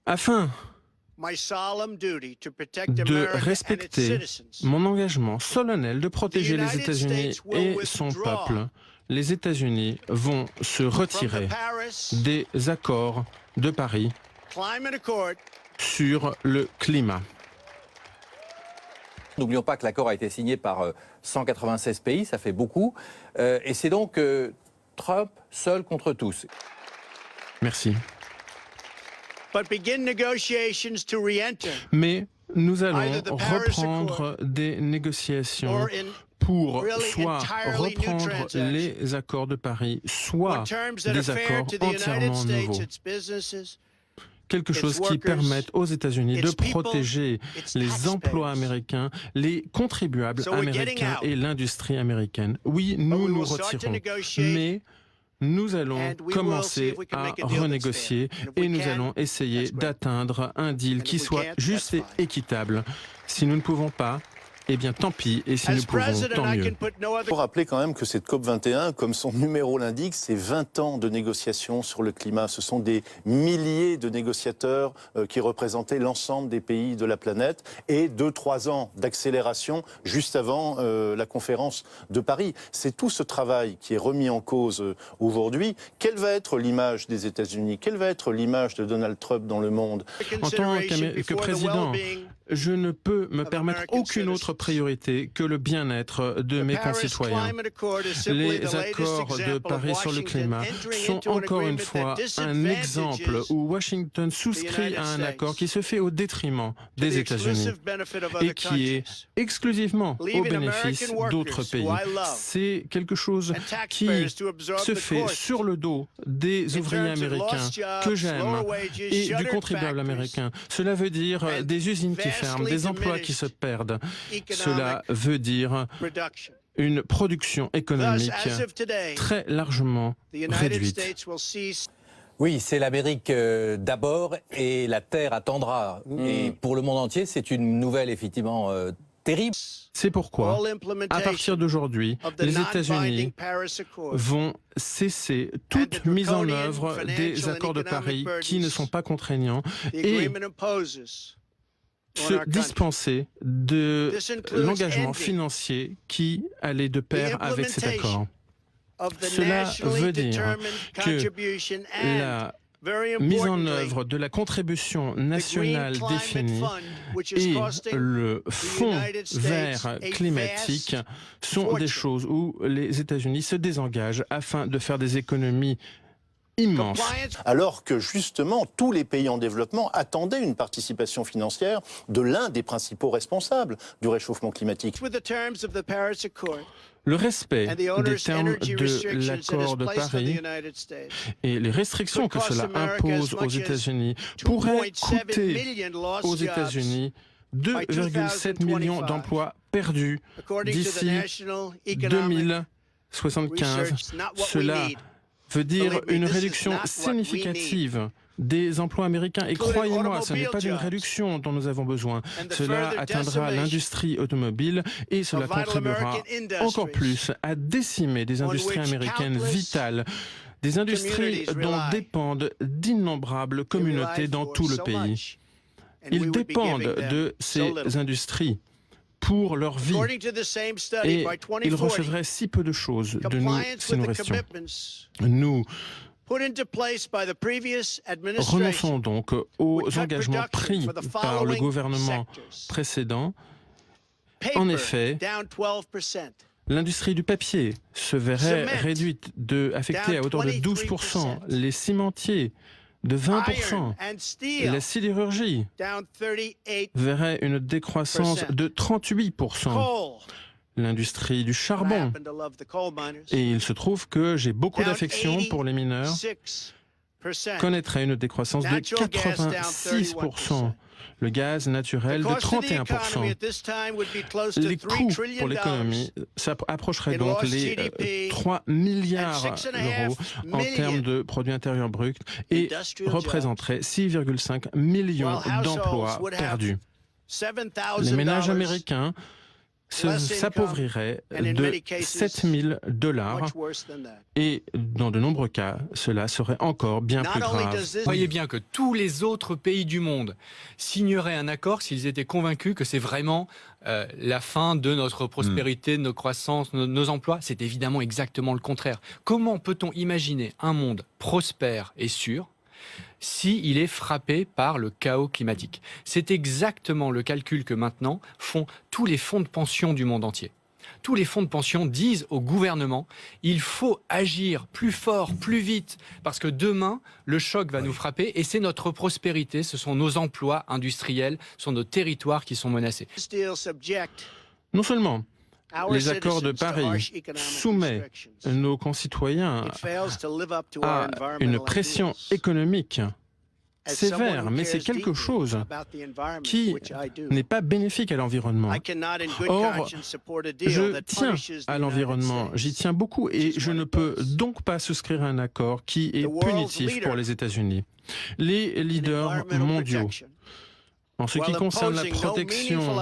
Afin de respecter mon engagement solennel de protéger les États-Unis et son peuple, les États-Unis vont se retirer des accords de Paris sur le climat. N'oublions pas que l'accord a été signé par 196 pays, ça fait beaucoup, et c'est donc Trump seul contre tous. Merci. Mais nous allons reprendre des négociations pour soit reprendre les accords de Paris, soit des accords entièrement nouveaux. Quelque chose qui permette aux États-Unis de protéger les emplois américains, les contribuables américains et l'industrie américaine. Oui, nous nous retirons, mais nous allons commencer à renégocier et nous allons essayer d'atteindre un deal qui soit juste et équitable. Si nous ne pouvons pas, eh bien tant pis, et si nous pouvons, tant mieux. Il faut rappeler quand même que cette COP21, comme son numéro l'indique, c'est 20 ans de négociations sur le climat. Ce sont des milliers de négociateurs qui représentaient l'ensemble des pays de la planète et 2-3 ans d'accélération juste avant la conférence de Paris. C'est tout ce travail qui est remis en cause aujourd'hui. Quelle va être l'image des États-Unis? Quelle va être l'image de Donald Trump dans le monde? En tant que président, je ne peux me permettre aucune autre priorité que le bien-être de mes concitoyens. Les accords de Paris sur le climat sont encore une fois un exemple où Washington souscrit à un accord qui se fait au détriment des États-Unis et qui est exclusivement au bénéfice d'autres pays. C'est quelque chose qui se fait sur le dos des ouvriers américains que j'aime et du contribuable américain. Cela veut dire des usines qui ferment, des emplois qui se perdent. Cela veut dire une production économique très largement réduite. Oui, c'est l'Amérique d'abord et la Terre attendra. Et pour le monde entier, c'est une nouvelle effectivement terrible. C'est pourquoi, à partir d'aujourd'hui, les États-Unis vont cesser toute mise en œuvre des accords de Paris qui ne sont pas contraignants et se dispenser de l'engagement financier qui allait de pair avec cet accord. Cela veut dire que la mise en œuvre de la contribution nationale définie et le fonds vert climatique sont des choses où les États-Unis se désengagent afin de faire des économies immense. Alors que justement, tous les pays en développement attendaient une participation financière de l'un des principaux responsables du réchauffement climatique. Le respect des termes de l'accord de Paris et les restrictions que cela impose aux États-Unis pourraient coûter aux États-Unis 2,7 millions d'emplois perdus d'ici 2075. Cela veut dire une réduction significative des emplois américains. Et croyez-moi, ce n'est pas d'une réduction dont nous avons besoin. Cela atteindra l'industrie automobile et cela contribuera encore plus à décimer des industries américaines vitales, des industries dont dépendent d'innombrables communautés dans tout le pays. Ils dépendent de ces industries pour leur vie. Et ils recevraient si peu de choses de nous si nous restions. Nous renonçons donc aux engagements pris par le gouvernement précédent. En effet, l'industrie du papier se verrait réduite affectée à hauteur de 12%, les cimentiers de 20%. La sidérurgie verrait une décroissance de 38%. L'industrie du charbon. Et il se trouve que j'ai beaucoup d'affection pour les mineurs, connaîtrait une décroissance de 86%. Le gaz naturel de 31%. Les coûts pour l'économie approcheraient donc les 3 milliards d'euros en termes de produits intérieurs bruts et représenteraient 6,5 millions d'emplois perdus. Les ménages américains s'appauvrirait de 7 000 $ et dans de nombreux cas, cela serait encore bien plus grave. Vous voyez bien que tous les autres pays du monde signeraient un accord s'ils étaient convaincus que c'est vraiment la fin de notre prospérité, de nos croissances, de nos emplois. C'est évidemment exactement le contraire. Comment peut-on imaginer un monde prospère et sûr s'il est frappé par le chaos climatique? C'est exactement le calcul que maintenant font tous les fonds de pension du monde entier. Tous les fonds de pension disent au gouvernement, il faut agir plus fort, plus vite, parce que demain, le choc va nous frapper et c'est notre prospérité, ce sont nos emplois industriels, ce sont nos territoires qui sont menacés. Non seulement les accords de Paris soumettent nos concitoyens à une pression économique sévère, mais c'est quelque chose qui n'est pas bénéfique à l'environnement. Or, je tiens à l'environnement, j'y tiens beaucoup, et je ne peux donc pas souscrire à un accord qui est punitif pour les États-Unis. Les leaders mondiaux, en ce qui concerne la protection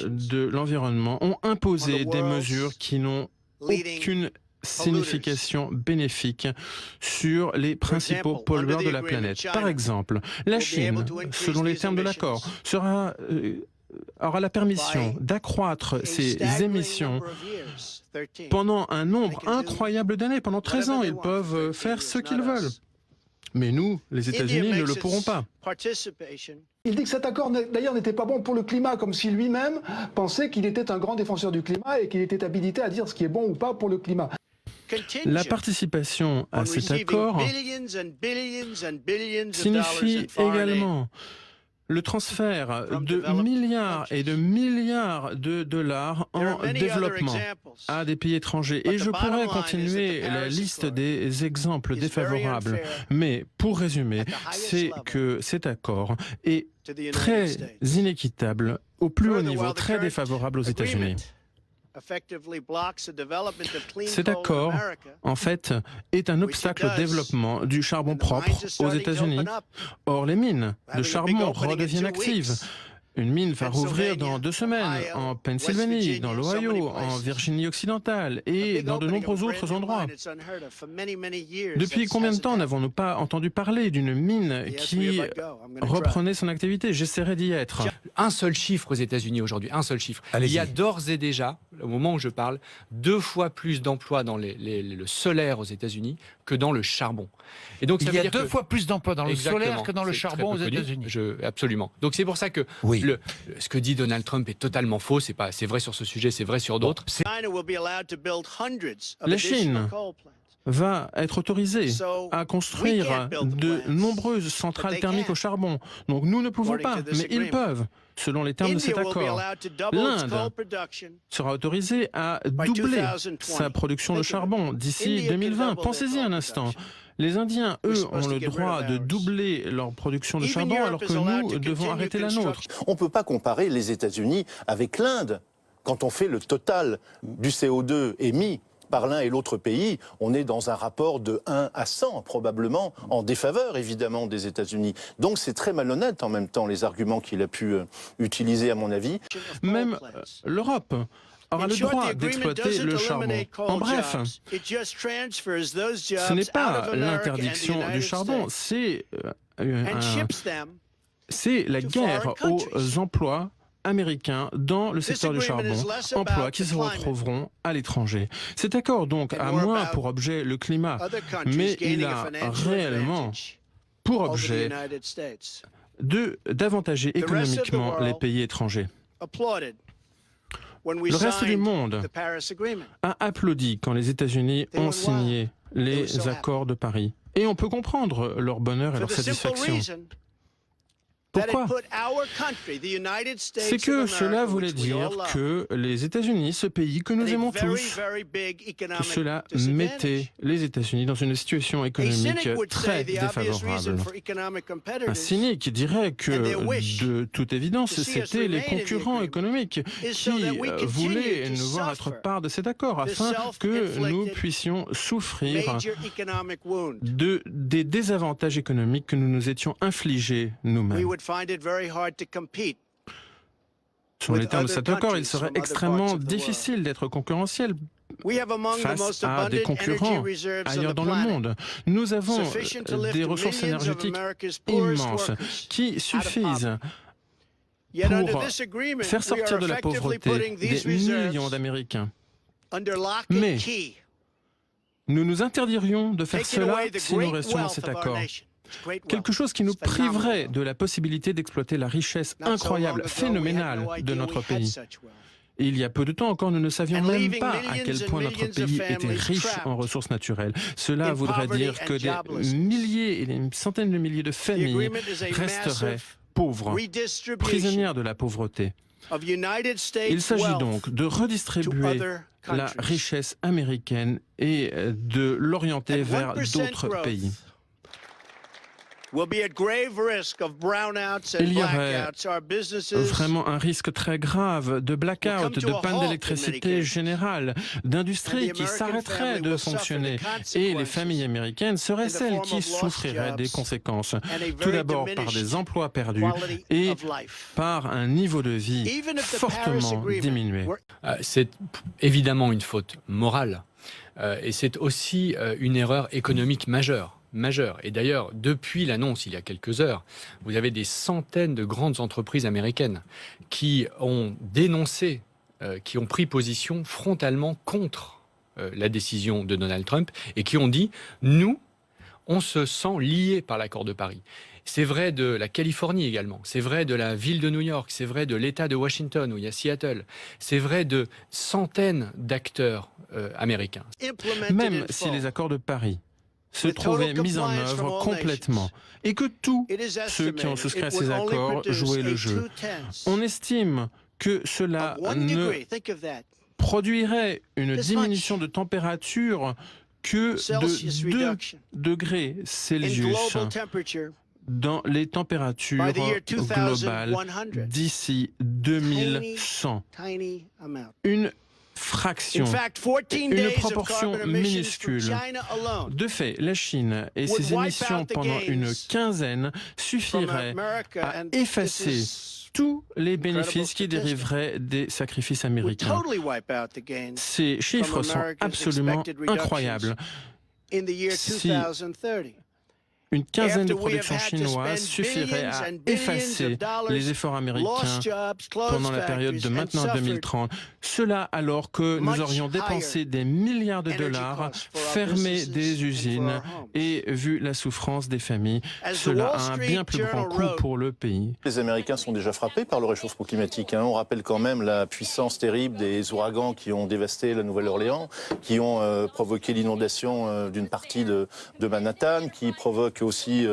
de l'environnement, ont imposé des mesures qui n'ont aucune signification bénéfique sur les principaux pollueurs de la planète. Par exemple, la Chine, selon les termes de l'accord, aura la permission d'accroître ses émissions pendant un nombre incroyable d'années. Pendant 13 ans, ils peuvent faire ce qu'ils veulent. Mais nous, les États-Unis, ne le pourront pas. Il dit que cet accord, d'ailleurs, n'était pas bon pour le climat, comme si lui-même pensait qu'il était un grand défenseur du climat et qu'il était habilité à dire ce qui est bon ou pas pour le climat. La participation à cet accord signifie également le transfert de milliards et de milliards de dollars en développement à des pays étrangers. Et je pourrais continuer la liste des exemples défavorables. Mais pour résumer, c'est que cet accord est très inéquitable au plus haut niveau, très défavorable aux États-Unis. Cet accord, en fait, est un obstacle au développement du charbon propre aux États-Unis. Or, les mines de charbon redeviennent actives. Une mine va rouvrir dans 2 semaines en Pennsylvanie, dans l'Ohio, en Virginie occidentale et dans de nombreux autres endroits. Depuis combien de temps n'avons-nous pas entendu parler d'une mine qui reprenait son activité? J'essaierai d'y être. Un seul chiffre aux États-Unis aujourd'hui, un seul chiffre. Il y a d'ores et déjà, au moment où je parle, 2 fois plus d'emplois dans le solaire aux États-Unis que dans le charbon. Et donc, il y a 2 fois plus d'emplois dans le solaire que dans le charbon aux États-Unis. Absolument. Donc c'est pour ça que ce que dit Donald Trump est totalement faux. C'est vrai sur ce sujet, c'est vrai sur d'autres. La Chine va être autorisée à construire de nombreuses centrales thermiques au charbon. Donc nous ne pouvons pas, mais ils peuvent, selon les termes de cet accord. L'Inde sera autorisée à doubler sa production de charbon d'ici 2020. Pensez-y un instant. Les Indiens, eux, ont le droit de doubler leur production de charbon alors que nous devons arrêter la nôtre. On ne peut pas comparer les États-Unis avec l'Inde. Quand on fait le total du CO2 émis par l'un et l'autre pays, on est dans un rapport de 1 à 100, probablement, en défaveur, évidemment, des États-Unis. Donc c'est très malhonnête, en même temps, les arguments qu'il a pu utiliser, à mon avis. Même l'Europe aura le droit d'exploiter le charbon. En bref, ce n'est pas l'interdiction du charbon, c'est la guerre aux emplois américains dans le secteur du charbon, emplois qui se retrouveront à l'étranger. Cet accord, donc, a moins pour objet le climat, mais il a réellement pour objet d'avantager économiquement les pays étrangers. Le reste du monde a applaudi quand les États-Unis ont signé les accords de Paris. Et on peut comprendre leur bonheur et leur satisfaction. Pourquoi? C'est que cela voulait dire que les États-Unis, ce pays que nous aimons tous, que cela mettait les États-Unis dans une situation économique très défavorable. Un cynique dirait que, de toute évidence, c'était les concurrents économiques qui voulaient nous voir être part de cet accord afin que nous puissions souffrir des désavantages économiques que nous nous étions infligés nous-mêmes. Selon les termes de cet accord, il serait extrêmement difficile d'être concurrentiel face à des concurrents ailleurs dans le monde. Nous avons des ressources énergétiques immenses qui suffisent pour faire sortir de la pauvreté des millions d'Américains. Mais nous nous interdirions de faire cela si nous restions dans cet accord. Quelque chose qui nous priverait de la possibilité d'exploiter la richesse incroyable, phénoménale de notre pays. Et il y a peu de temps encore, nous ne savions même pas à quel point notre pays était riche en ressources naturelles. Cela voudrait dire que des milliers et des centaines de milliers de familles resteraient pauvres, prisonnières de la pauvreté. Il s'agit donc de redistribuer la richesse américaine et de l'orienter vers d'autres pays. Il y aurait vraiment un risque très grave de blackout, de panne d'électricité générale, d'industries qui s'arrêteraient de fonctionner. Et les familles américaines seraient celles qui souffriraient des conséquences. Tout d'abord par des emplois perdus et par un niveau de vie fortement diminué. C'est évidemment une faute morale et c'est aussi une erreur économique majeure. Et d'ailleurs, depuis l'annonce il y a quelques heures, vous avez des centaines de grandes entreprises américaines qui ont dénoncé, qui ont pris position frontalement contre la décision de Donald Trump et qui ont dit « nous, on se sent liés par l'accord de Paris ». C'est vrai de la Californie également, c'est vrai de la ville de New York, c'est vrai de l'État de Washington où il y a Seattle, c'est vrai de centaines d'acteurs américains. Même si les accords de Paris se trouvaient mis en œuvre complètement et que tous ceux qui ont souscrit à ces accords jouaient le jeu. On estime que cela ne produirait une diminution de température que de 2 degrés Celsius dans les températures globales d'ici 2100. Une fraction, une proportion minuscule. De fait, la Chine et ses émissions pendant une quinzaine suffiraient à effacer tous les bénéfices qui dériveraient des sacrifices américains. Ces chiffres sont absolument incroyables. Si une quinzaine de productions chinoises suffirait à effacer les efforts américains pendant la période de maintenant à 2030. Cela alors que nous aurions dépensé des milliards de dollars, fermé des usines et vu la souffrance des familles. Cela a un bien plus grand coût pour le pays. Les Américains sont déjà frappés par le réchauffement climatique. On rappelle quand même la puissance terrible des ouragans qui ont dévasté la Nouvelle-Orléans, qui ont provoqué l'inondation d'une partie de Manhattan, qui provoquent aussi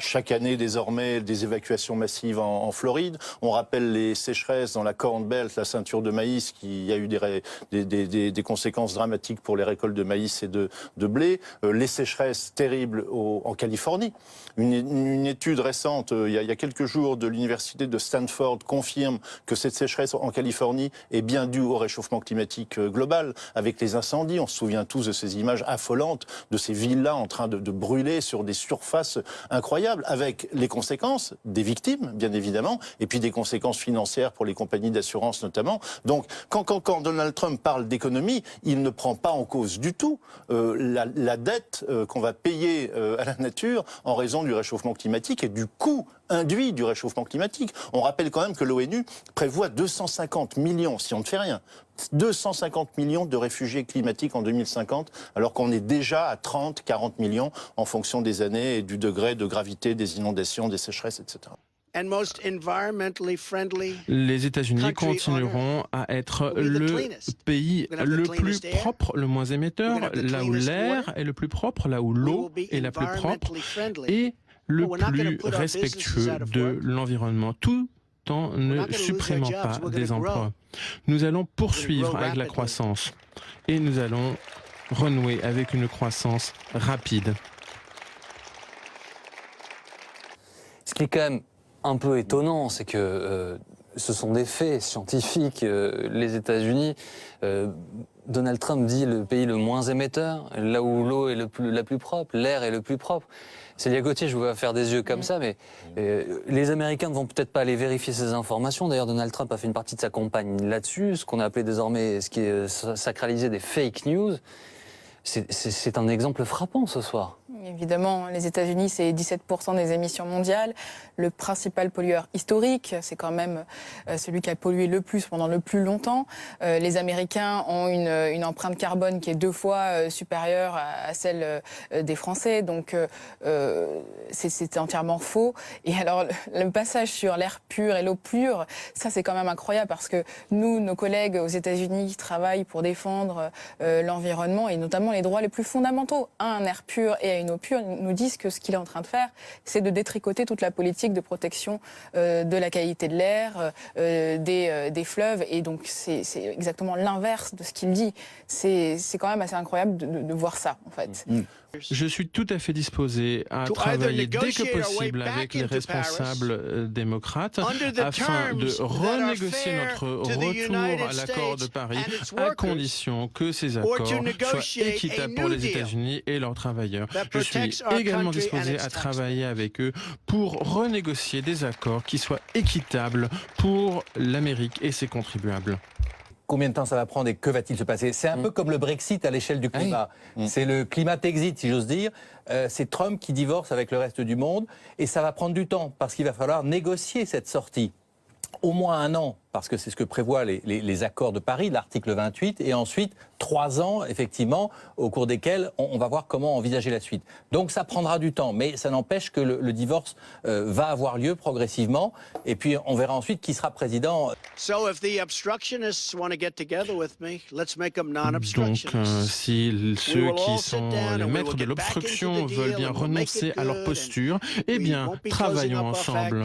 chaque année désormais des évacuations massives en Floride. On rappelle les sécheresses dans la Corn Belt, la ceinture de maïs, qui a eu des conséquences dramatiques pour les récoltes de maïs et de blé. Les sécheresses terribles en Californie. Une étude récente, il y a quelques jours, de l'université de Stanford confirme que cette sécheresse en Californie est bien due au réchauffement climatique global, avec les incendies. On se souvient tous de ces images affolantes de ces villas en train de brûler sur des surfaces incroyables, avec les conséquences des victimes, bien évidemment, et puis des conséquences financières pour les compagnies d'assurance notamment. Donc, quand Donald Trump parle d'économie, il ne prend pas en cause du tout la dette qu'on va payer à la nature en raison du réchauffement climatique et du coût induit du réchauffement climatique. On rappelle quand même que l'ONU prévoit 250 millions, si on ne fait rien, 250 millions de réfugiés climatiques en 2050, alors qu'on est déjà à 30, 40 millions en fonction des années et du degré de gravité des inondations, des sécheresses, etc. Les États-Unis continueront à être le pays le plus propre, le moins émetteur, là où l'air est le plus propre, là où l'eau est la plus propre et le plus respectueux de l'environnement, tout en ne supprimant pas des emplois. Nous allons poursuivre avec la croissance et nous allons renouer avec une croissance rapide. Ce qui est quand même un peu étonnant, c'est que ce sont des faits scientifiques. Les États-Unis, Donald Trump dit le pays le moins émetteur, là où l'eau est la plus propre, l'air est le plus propre. Célia Gauthier, je vous vois faire des yeux comme ça, mais les Américains ne vont peut-être pas aller vérifier ces informations. D'ailleurs, Donald Trump a fait une partie de sa campagne là-dessus, ce qu'on a appelé désormais, ce qui est sacralisé des fake news. C'est un exemple frappant ce soir. Évidemment, les États-Unis, c'est 17% des émissions mondiales. Le principal pollueur historique, c'est quand même celui qui a pollué le plus pendant le plus longtemps. Les Américains ont une empreinte carbone qui est 2 fois supérieure à celle des Français. Donc, c'est entièrement faux. Et alors, le passage sur l'air pur et l'eau pure, ça, c'est quand même incroyable parce que nous, nos collègues aux États-Unis qui travaillent pour défendre l'environnement et notamment les droits les plus fondamentaux à un air pur et à une eau pure, nous disent que ce qu'il est en train de faire, c'est de détricoter toute la politique de protection de la qualité de l'air, des fleuves. Et donc, c'est exactement l'inverse de ce qu'il dit. C'est quand même assez incroyable de voir ça, en fait. Je suis tout à fait disposé à travailler dès que possible avec les responsables démocrates afin de renégocier notre retour à l'accord de Paris à condition que ces accords soient équitables pour les États-Unis et leurs travailleurs. Je suis également disposé à travailler avec eux pour renégocier des accords qui soient équitables pour l'Amérique et ses contribuables. Combien de temps ça va prendre et que va-t-il se passer? C'est un peu comme le Brexit à l'échelle du climat. C'est le climat-exit, si j'ose dire. C'est Trump qui divorce avec le reste du monde et ça va prendre du temps parce qu'il va falloir négocier cette sortie. Au moins 1 an, parce que c'est ce que prévoient les accords de Paris, l'article 28, et ensuite 3 ans, effectivement, au cours desquels on va voir comment envisager la suite. Donc ça prendra du temps, mais ça n'empêche que le divorce va avoir lieu progressivement, et puis on verra ensuite qui sera président. Donc, si ceux qui sont les maîtres de l'obstruction veulent bien renoncer à leur posture, eh bien, travaillons ensemble.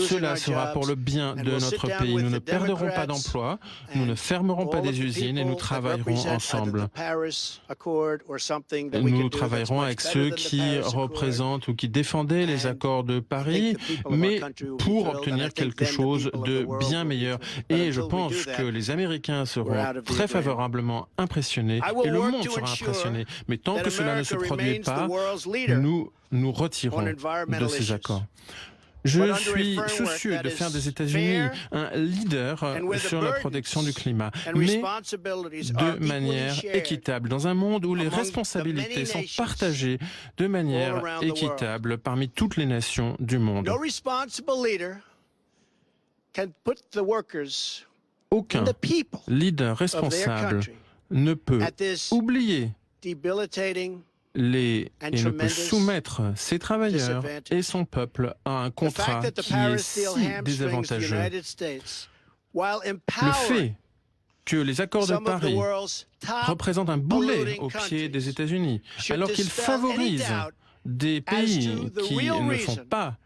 Cela sera pour le bien de notre pays. Nous ne perdrons pas d'emplois, nous ne fermerons pas des usines et nous travaillerons ensemble. Nous travaillerons avec ceux qui représentent ou qui défendaient les accords de Paris, mais pour obtenir quelque chose de bien meilleur. Et je pense que les Américains seront très favorablement impressionnés et le monde sera impressionné. Mais tant que cela ne se produit pas, nous nous retirons de ces accords. Je suis soucieux de faire des États-Unis un leader sur la protection du climat, mais de manière équitable, dans un monde où les responsabilités sont partagées de manière équitable parmi toutes les nations du monde. Aucun leader responsable ne peut oublier et ne peut soumettre ses travailleurs et son peuple à un contrat qui est si désavantageux. Le fait que les accords de Paris représentent un boulet au pied des États-Unis, alors qu'ils favorisent des pays qui ne font pas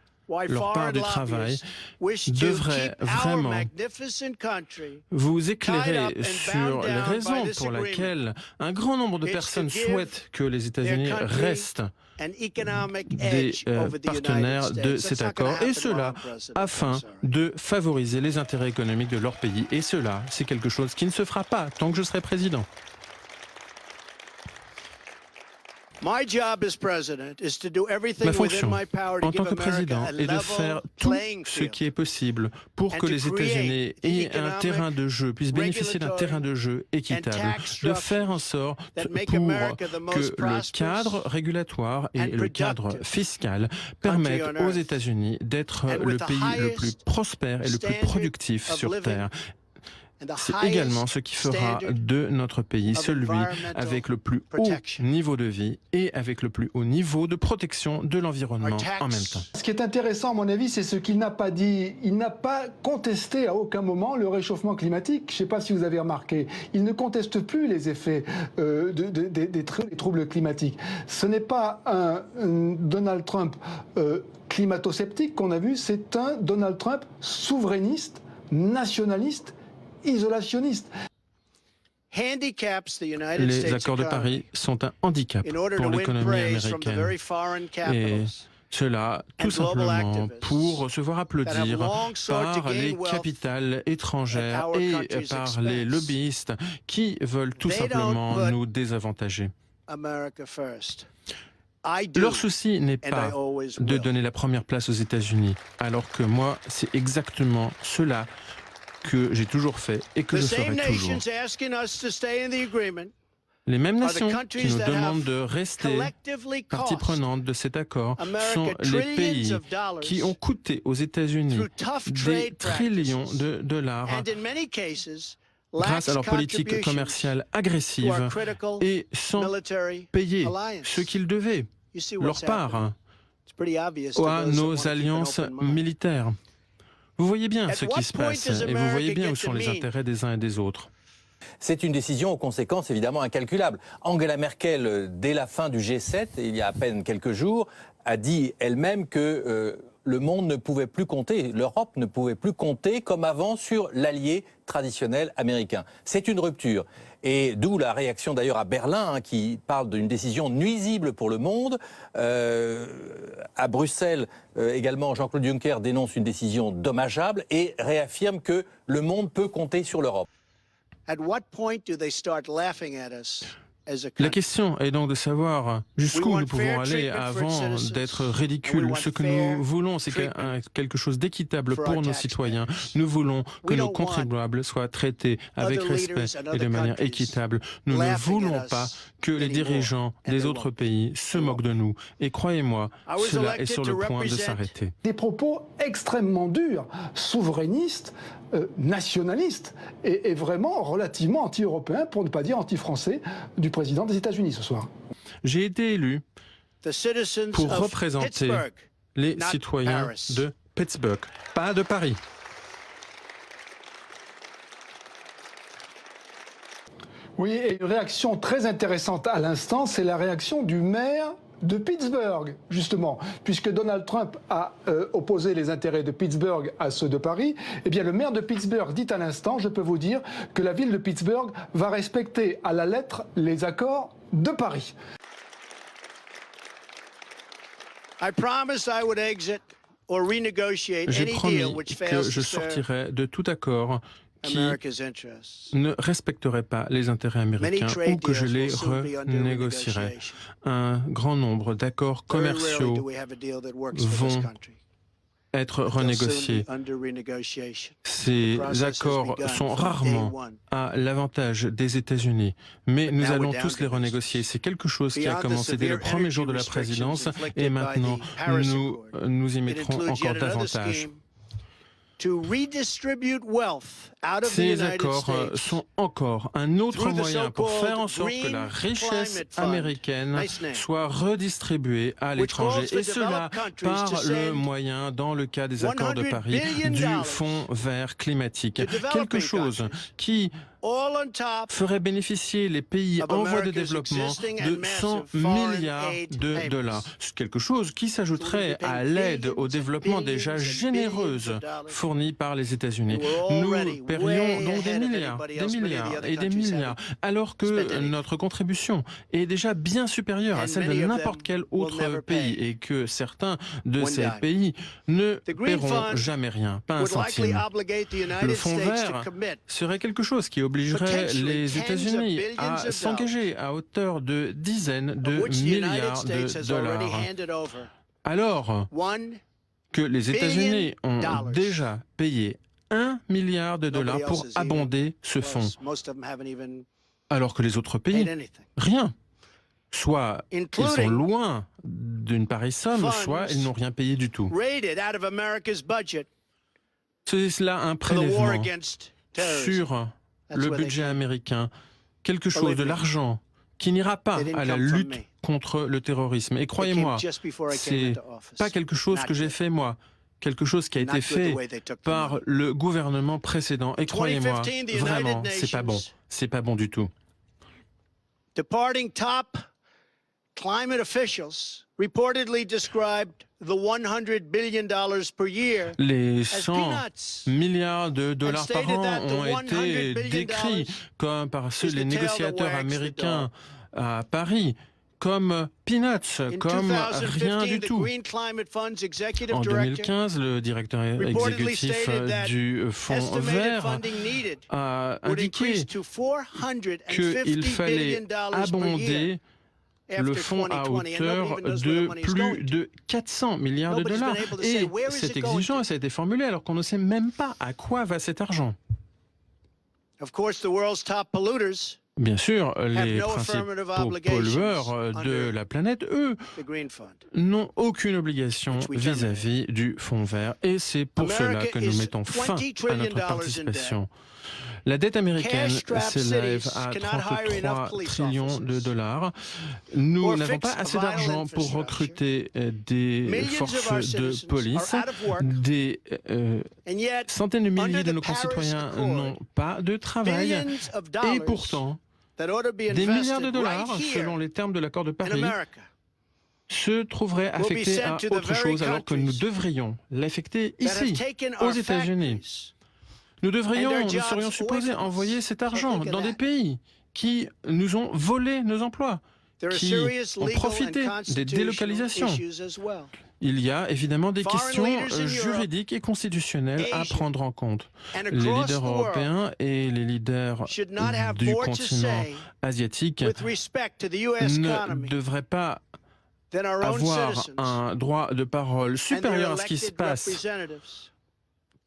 leur part du travail, devrait vraiment vous éclairer sur les raisons pour lesquelles un grand nombre de personnes souhaitent que les États-Unis restent des partenaires de cet accord, et cela afin de favoriser les intérêts économiques de leur pays. Et cela, c'est quelque chose qui ne se fera pas tant que je serai président. Ma fonction en tant que président est de faire tout ce qui est possible pour que les États-Unis aient un terrain de jeu, puissent bénéficier d'un terrain de jeu équitable, de faire en sorte pour que le cadre régulatoire et le cadre fiscal permettent aux États-Unis d'être le pays le plus prospère et le plus productif sur Terre. C'est également ce qui fera de notre pays celui avec le plus haut niveau de vie et avec le plus haut niveau de protection de l'environnement en même temps. Ce qui est intéressant, à mon avis, c'est ce qu'il n'a pas dit. Il n'a pas contesté à aucun moment le réchauffement climatique. Je ne sais pas si vous avez remarqué. Il ne conteste plus les effets des troubles climatiques. Ce n'est pas un Donald Trump climato-sceptique qu'on a vu, c'est un Donald Trump souverainiste, nationaliste, isolationniste. Les accords de Paris sont un handicap pour l'économie américaine. Et Cela, tout simplement, pour se voir applaudir par les capitales étrangères et par les lobbyistes qui veulent tout simplement nous désavantager. Leur souci n'est pas de donner la première place aux États-Unis, alors que moi, c'est exactement cela que j'ai toujours fait et que je ferai toujours. Les mêmes nations qui nous demandent de rester partie prenante de cet accord sont les pays qui ont coûté aux États-Unis des trillions de dollars grâce à leur politique commerciale agressive et sans payer ce qu'ils devaient, leur part, à nos alliances militaires. Vous voyez bien ce qui se passe et vous voyez bien où sont les intérêts des uns et des autres. C'est une décision aux conséquences évidemment incalculables. Angela Merkel, dès la fin du G7, il y a à peine quelques jours, a dit elle-même que le monde ne pouvait plus compter, l'Europe ne pouvait plus compter comme avant sur l'allié traditionnel américain. C'est une rupture. Et d'où la réaction d'ailleurs à Berlin, qui parle d'une décision nuisible pour le monde. À Bruxelles, également, Jean-Claude Juncker dénonce une décision dommageable et réaffirme que le monde peut compter sur l'Europe. La question est donc de savoir jusqu'où nous pouvons aller avant d'être ridicules. Ce que nous voulons, c'est quelque chose d'équitable pour nos citoyens. Nous voulons que nos contribuables soient traités avec respect et de manière équitable. Nous ne voulons pas que les dirigeants des autres pays se moquent de nous. Et croyez-moi, cela est sur le point de s'arrêter. Des propos extrêmement durs, souverainistes, nationalistes et vraiment relativement anti-européens, pour ne pas dire anti-français, du président des États-Unis ce soir. J'ai été élu pour représenter les citoyens de Pittsburgh, pas de Paris. Oui, et une réaction très intéressante à l'instant, c'est la réaction du maire de Pittsburgh, justement, puisque Donald Trump a opposé les intérêts de Pittsburgh à ceux de Paris. Eh bien, le maire de Pittsburgh dit à l'instant, je peux vous dire, que la ville de Pittsburgh va respecter à la lettre les accords de Paris. J'ai promis que je sortirai de tout accord qui ne respecterait pas les intérêts américains ou que je les renégocierai. Un grand nombre d'accords commerciaux vont être renégociés. Ces accords sont rarement à l'avantage des États-Unis, mais nous allons tous les renégocier. C'est quelque chose qui a commencé dès le premier jour de la présidence et maintenant nous y mettrons encore davantage. Ces accords sont encore un autre moyen pour faire en sorte que la richesse américaine soit redistribuée à l'étranger. Et cela par le moyen, dans le cas des accords de Paris, du Fonds vert climatique. Quelque chose qui ferait bénéficier les pays en voie de développement de 100 milliards de dollars. Quelque chose qui s'ajouterait à l'aide au développement déjà généreuse fournie par les États-Unis. Nous paierions donc des milliards et des milliards, alors que notre contribution est déjà bien supérieure à celle de n'importe quel autre pays et que certains de ces pays ne paieront jamais rien, pas un centime. Le fonds vert serait quelque chose qui obligerait les États-Unis à s'engager à hauteur de dizaines de milliards de dollars, alors que les États-Unis ont déjà payé 1 milliard de dollars pour abonder ce fonds, alors que les autres pays, rien. Soit ils sont loin d'une pareille somme, soit ils n'ont rien payé du tout. C'est là un prélèvement sur le budget américain, quelque chose de l'argent qui n'ira pas à la lutte contre le terrorisme. Et croyez-moi, c'est pas quelque chose que j'ai fait moi, quelque chose qui a été fait par le gouvernement précédent. Et croyez-moi, vraiment, c'est pas bon du tout. Departing top climate officials reportedly described the $100 billion per year les 100 milliards de dollars par an ont été décrits comme par les négociateurs américains à Paris comme peanuts, comme rien du tout. En 2015, le directeur exécutif du Fonds vert a indiqué qu'il fallait abonder le fonds à hauteur de plus de 400 milliards de dollars. Et cette exigence a été formulée alors qu'on ne sait même pas à quoi va cet argent. Bien sûr, les principaux pollueurs de la planète, eux, n'ont aucune obligation vis-à-vis du Fonds vert. Et c'est pour cela que nous mettons fin à notre participation. La dette américaine s'élève à 33 trillions de dollars. Nous n'avons pas assez d'argent pour recruter des forces de police. Des centaines de milliers de nos concitoyens n'ont pas de travail. Et pourtant, des milliards de dollars, selon les termes de l'accord de Paris, se trouveraient affectés à autre chose alors que nous devrions l'affecter ici, aux États-Unis. Nous serions supposés envoyer cet argent dans des pays qui nous ont volé nos emplois, qui ont profité des délocalisations. Il y a évidemment des questions juridiques et constitutionnelles à prendre en compte. Les leaders européens et les leaders du continent asiatique ne devraient pas avoir un droit de parole supérieur à ce qui se passe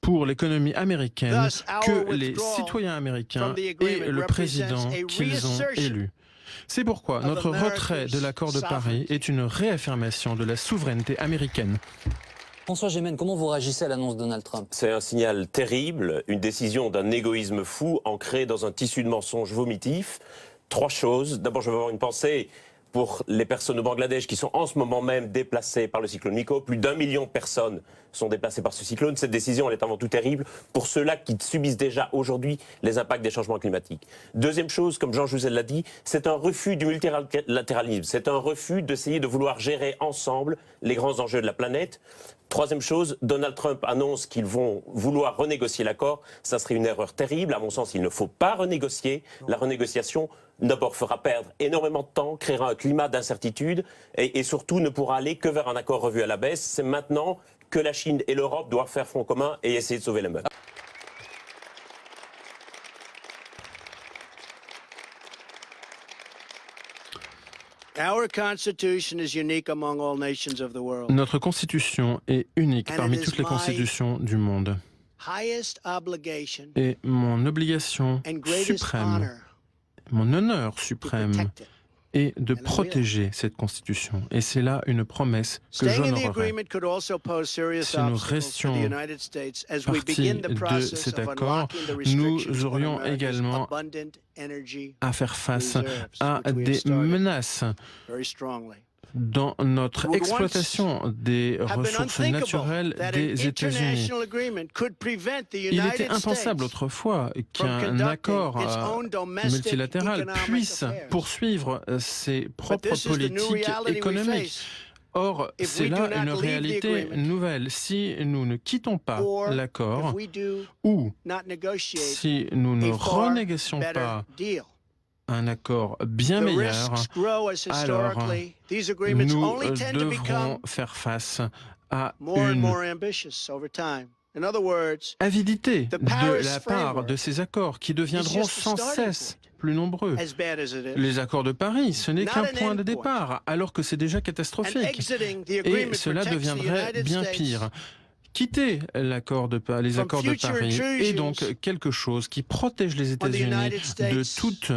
pour l'économie américaine que les citoyens américains et le président qu'ils ont élu. C'est pourquoi notre retrait de l'accord de Paris est une réaffirmation de la souveraineté américaine. François Gémen, comment vous réagissez à l'annonce de Donald Trump? C'est un signal terrible, une décision d'un égoïsme fou ancré dans un tissu de mensonges vomitifs. Trois choses. D'abord, je veux avoir une pensée pour les personnes au Bangladesh qui sont en ce moment même déplacées par le cyclone Nico. Plus d'1 million de personnes sont déplacées par ce cyclone. Cette décision, elle est avant tout terrible pour ceux-là qui subissent déjà aujourd'hui les impacts des changements climatiques. Deuxième chose, comme Jean Jouzel l'a dit, c'est un refus du multilatéralisme. C'est un refus d'essayer de vouloir gérer ensemble les grands enjeux de la planète. Troisième chose, Donald Trump annonce qu'ils vont vouloir renégocier l'accord. Ça serait une erreur terrible. À mon sens, il ne faut pas renégocier. La renégociation d'abord fera perdre énormément de temps, créera un climat d'incertitude et surtout ne pourra aller que vers un accord revu à la baisse. C'est maintenant que la Chine et l'Europe doivent faire front commun et essayer de sauver le meuble. Notre constitution est unique parmi toutes les constitutions du monde. Et mon obligation suprême, mon honneur suprême est de protéger cette constitution. Et c'est là une promesse que j'honorerai. Si nous restions partis de cet accord, nous aurions également à faire face à des menaces dans notre exploitation des ressources naturelles des États-Unis. Il était impensable autrefois qu'un accord multilatéral puisse poursuivre ses propres politiques économiques. Or, c'est là une réalité nouvelle. Si nous ne quittons pas l'accord ou si nous ne renégocions pas un accord bien meilleur, alors nous devrons faire face à une avidité de la part de ces accords qui deviendront sans cesse plus nombreux. Les accords de Paris, ce n'est qu'un point de départ, alors que c'est déjà catastrophique. Et cela deviendrait bien pire. Quitter les accords de Paris est donc quelque chose qui protège les États-Unis de toute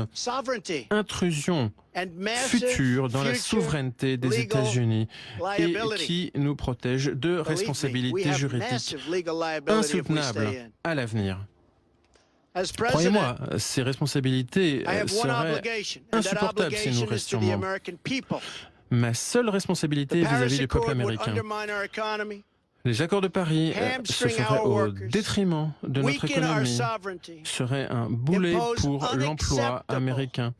intrusion future dans la souveraineté des États-Unis et qui nous protège de responsabilités juridiques insoutenables à l'avenir. Croyez-moi, ces responsabilités seraient insupportables si nous restions membres. Ma seule responsabilité vis-à-vis du peuple américain. Les accords de Paris se feraient au détriment de notre économie, seraient un boulet pour l'emploi américain,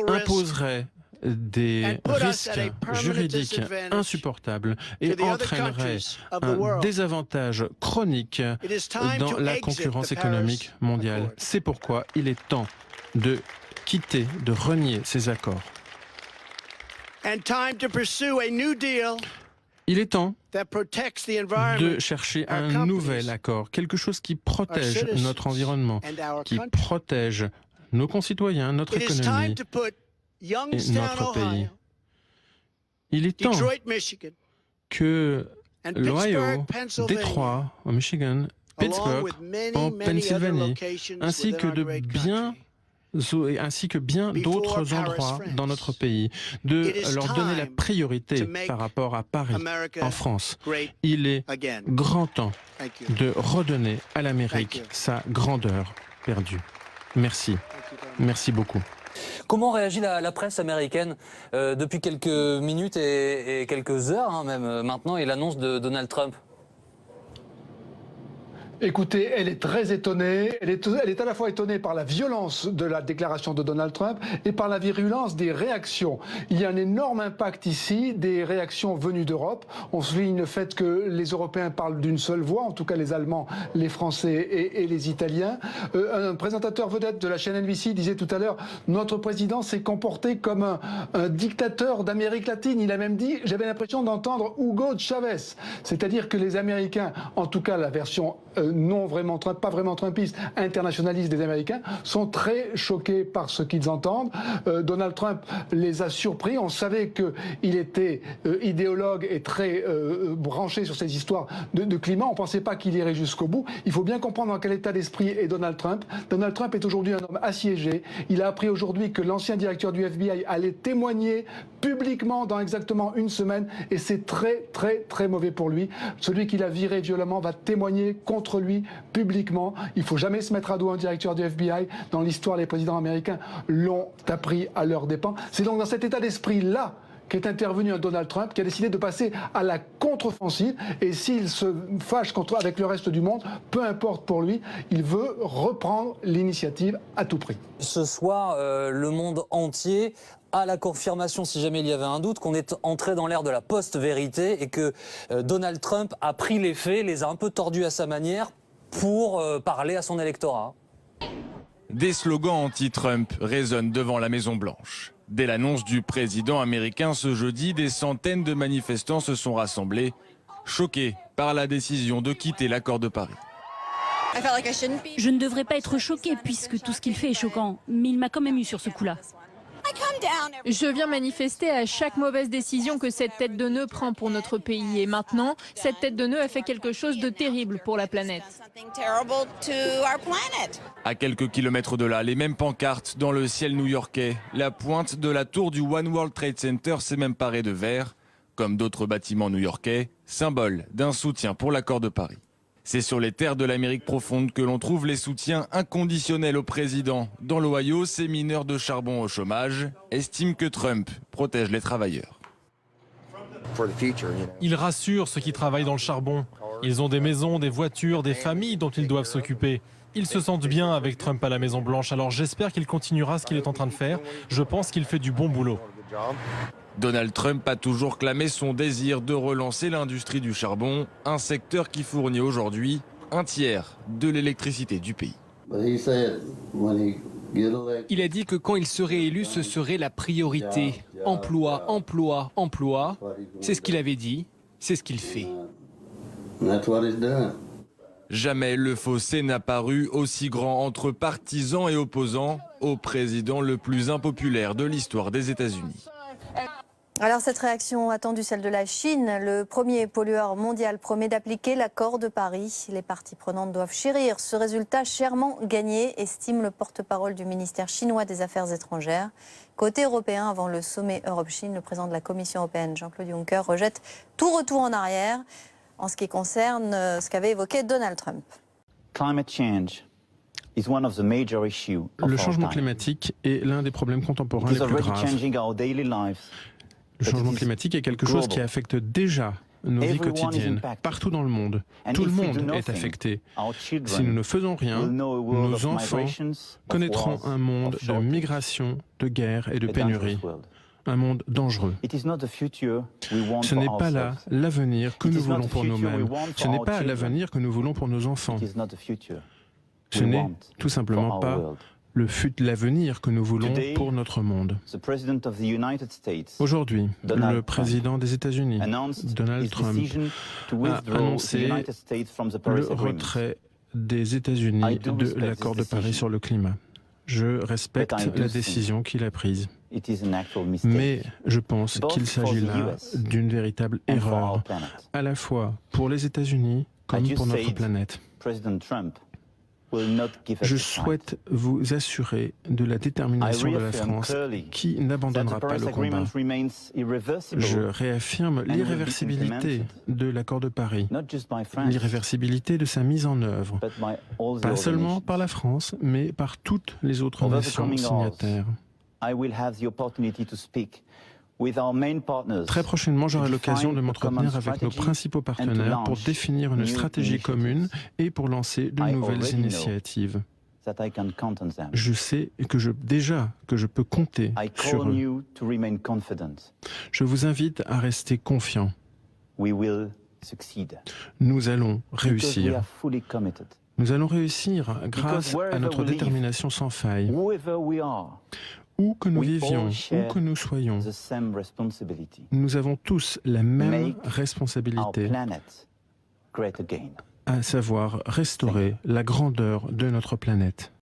imposeraient des risques juridiques insupportables et entraîneraient un désavantage chronique dans la concurrence économique mondiale. C'est pourquoi il est temps de quitter, de renier ces accords. And time to pursue a new deal Il est temps that protects the environment, de chercher our un companies, nouvel accord, quelque chose qui protège citizens notre environnement, and our qui country. protège nos concitoyens, notre It is time économie to put et Youngstown, notre pays. Ohio, Il est temps Detroit, Michigan, que and l'Ohio, Pittsburgh, Pennsylvania, Détroit, au Michigan, along Pittsburgh, with many, en many other Pennsylvanie, locations ainsi within que our great bien d'autres Before Paris, endroits France. dans notre pays, de It is leur donner la time priorité to make par rapport à Paris, America en France. great Il est again. grand temps Thank you. de redonner à l'Amérique Thank you. sa grandeur perdue. Merci. Thank you very much. Merci beaucoup. Comment réagit la presse américaine depuis quelques minutes et quelques heures, hein, même maintenant, et l'annonce de Donald Trump? Écoutez, elle est très étonnée. Elle est à la fois étonnée par la violence de la déclaration de Donald Trump et par la virulence des réactions. Il y a un énorme impact ici des réactions venues d'Europe. On souligne le fait que les Européens parlent d'une seule voix, en tout cas les Allemands, les Français et les Italiens. Un présentateur vedette de la chaîne NBC disait tout à l'heure, notre président s'est comporté comme un dictateur d'Amérique latine. Il a même dit, j'avais l'impression d'entendre Hugo Chavez. C'est-à-dire que les Américains, en tout cas la version pas vraiment trumpiste, internationaliste des Américains, sont très choqués par ce qu'ils entendent. Donald Trump les a surpris. On savait qu'il était idéologue et très branché sur ces histoires de climat. On ne pensait pas qu'il irait jusqu'au bout. Il faut bien comprendre dans quel état d'esprit est Donald Trump. Donald Trump est aujourd'hui un homme assiégé. Il a appris aujourd'hui que l'ancien directeur du FBI allait témoigner publiquement dans exactement une semaine et c'est très, très, très mauvais pour lui. Celui qui l'a viré violemment va témoigner contre lui publiquement. Il ne faut jamais se mettre à dos un directeur du FBI. Dans l'histoire, les présidents américains l'ont appris à leurs dépens. C'est donc dans cet état d'esprit-là qu'est intervenu un Donald Trump qui a décidé de passer à la contre-offensive. Et s'il se fâche avec le reste du monde, peu importe pour lui, il veut reprendre l'initiative à tout prix. Ce soir, le monde entier a la confirmation, si jamais il y avait un doute, qu'on est entré dans l'ère de la post-vérité et que Donald Trump a pris les faits, les a un peu tordus à sa manière pour parler à son électorat. Des slogans anti-Trump résonnent devant la Maison-Blanche. Dès l'annonce du président américain ce jeudi, des centaines de manifestants se sont rassemblés, choqués par la décision de quitter l'accord de Paris. Je ne devrais pas être choquée puisque tout ce qu'il fait est choquant, mais il m'a quand même eu sur ce coup-là. Je viens manifester à chaque mauvaise décision que cette tête de nœud prend pour notre pays. Et maintenant, cette tête de nœud a fait quelque chose de terrible pour la planète. À quelques kilomètres de là, les mêmes pancartes dans le ciel new-yorkais. La pointe de la tour du One World Trade Center s'est même parée de vert, comme d'autres bâtiments new-yorkais, symbole d'un soutien pour l'accord de Paris. C'est sur les terres de l'Amérique profonde que l'on trouve les soutiens inconditionnels au président. Dans l'Ohio, ces mineurs de charbon au chômage estiment que Trump protège les travailleurs. Il rassure ceux qui travaillent dans le charbon. Ils ont des maisons, des voitures, des familles dont ils doivent s'occuper. Ils se sentent bien avec Trump à la Maison-Blanche, alors j'espère qu'il continuera ce qu'il est en train de faire. Je pense qu'il fait du bon boulot. Donald Trump a toujours clamé son désir de relancer l'industrie du charbon, un secteur qui fournit aujourd'hui un tiers de l'électricité du pays. Il a dit que quand il serait élu, ce serait la priorité. Emploi, emploi, emploi. C'est ce qu'il avait dit, c'est ce qu'il fait. Jamais le fossé n'a paru aussi grand entre partisans et opposants au président le plus impopulaire de l'histoire des États-Unis. Alors cette réaction attendue, celle de la Chine, le premier pollueur mondial promet d'appliquer l'accord de Paris. Les parties prenantes doivent chérir ce résultat chèrement gagné, estime le porte-parole du ministère chinois des Affaires étrangères. Côté européen, avant le sommet Europe-Chine, le président de la Commission européenne, Jean-Claude Juncker, rejette tout retour en arrière en ce qui concerne ce qu'avait évoqué Donald Trump. Le changement climatique est l'un des problèmes contemporains les plus graves. Le changement climatique est quelque chose qui affecte déjà nos vies quotidiennes, partout dans le monde. Tout le monde est affecté. Si nous ne faisons rien, nos enfants connaîtront un monde de migration, de guerre et de pénurie. Un monde dangereux. Ce n'est pas là l'avenir que nous voulons pour nous-mêmes. Ce n'est pas l'avenir que nous voulons pour nos enfants. Ce n'est tout simplement pas l'avenir que nous voulons pour notre monde. Aujourd'hui, le président des États-Unis, Donald Trump, a annoncé le retrait des États-Unis de l'accord de Paris sur le climat. Je respecte la décision qu'il a prise. Mais je pense qu'il s'agit là d'une véritable erreur, à la fois pour les États-Unis comme pour notre planète. Je souhaite vous assurer de la détermination de la France qui n'abandonnera pas le combat. Je réaffirme l'irréversibilité de l'accord de Paris, l'irréversibilité de sa mise en œuvre, pas seulement par la France, mais par toutes les autres nations signataires. Très prochainement, j'aurai l'occasion de m'entretenir avec nos principaux partenaires pour définir une stratégie commune et pour lancer de nouvelles initiatives. Je sais que je peux compter sur eux. Je vous invite à rester confiants. Nous allons réussir. Nous allons réussir grâce à notre détermination sans faille. Où que nous vivions, où que nous soyons, nous avons tous la même responsabilité, à savoir restaurer la grandeur de notre planète.